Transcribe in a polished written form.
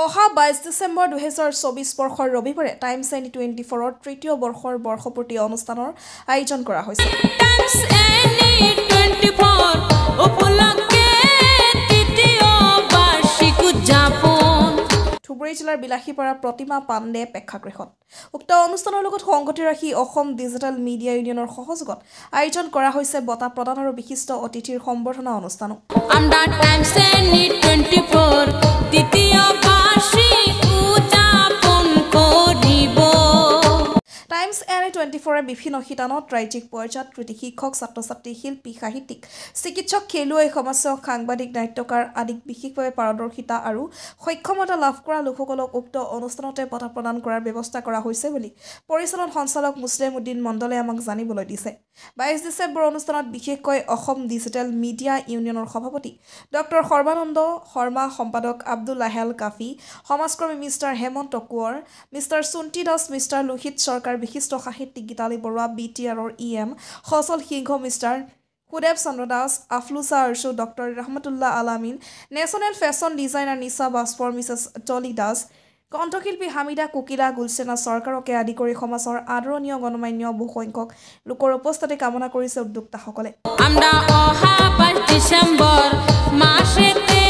অহা 22 ডিসেম্বৰ 2024 বৰ্ষৰ ৰবিবাৰে টাইমছ এনি 24ৰ তৃতীয় বৰ্ষৰ বৰ্ষপূৰ্তি অনুষ্ঠানৰ আয়োজন কৰা হৈছে। টাইমছ এনি 24 উপলক্ষে তৃতীয় বাৰ্ষিক উদযাপন ধুবুৰী জিলাৰ বিলাসীপাৰা প্ৰতিমা পাণ্ডে প্ৰেক্ষাগৃহত উক্ত অনুষ্ঠানৰ লগত সংগতি ৰাখি অসম ডিজিটেল মিডিয়া ইউনিয়নৰ সহযোগত আয়োজন কৰা হৈছে বঁটা প্ৰদান আৰু বিশিষ্ট অতিথিৰ সম্বৰ্ধনা অনুষ্ঠানো। আমরা টাইমছ এনি 24 তৃতীয় বাৰ্ষিক উদযাপন কৰিব। টাইমছ এনি 24 বিভিন্ন শিতানত ৰাজ্যিক পৰ্যায়ত কৃতি শিক্ষক, ছাত্ৰ-ছাত্ৰী, শিল্পী, সাহিত্যিক, চিকিৎসক, খেলুৱৈ, সমাজসেৱক, সাংবাদিক, নাট্যকাৰ আদিক বিশেষভাৱে পাৰদৰ্শিতা আৰু সক্ষমতা লাভ কৰা লোকসকলক উক্ত অনুষ্ঠানতে বঁটা প্ৰদান কৰাৰ ব্যৱস্থা কৰা হৈছে বুলি পৰিচালন সঞ্চালক মুছলিম উদ্দিন মণ্ডলে আমাক জানিবলৈ দিছে। 22 ডিচেম্বৰ অনুষ্ঠানত বিশেষকৈ অসম ডিজিটেল মিডিয়া ইউনিয়নৰ সভাপতি ডক্টৰ সৰ্বানন্দ শৰ্মা, সম্পাদক আব্দুল আহেল কাফি, সমাজকৰ্মী মিষ্টাৰ হেমন্ত কোঁৱৰ, মিষ্টাৰ সুন্তি দাস, মিষ্টাৰ লোহিত চৰকাৰ, বিশিষ্ট সাহিত্যিক গীতালী বৰুৱা, BTRৰ EM সচল সিংহ, mister সুদেৱ Chandra Das, আফলুচা ARSU, doctor ৰহমতুল্লাহ আলামিন, নেশ্যনেল ফেশ্বন ডিজাইনাৰ নিশা বাস্পৰ, মিছেছ জলি দাস, কণ্ঠশিল্পী হামিদা কুকিলা, গুলচেনা চৰকাৰকে আদি কৰি সমাজৰ আদৰণীয় গণমান্য বহুসংখ্যক লোকৰ উপস্থিতি কামনা কৰিছে উদ্যোক্তাসকলে। আমরা অহা 22 ডিসেম্বর মাসেতে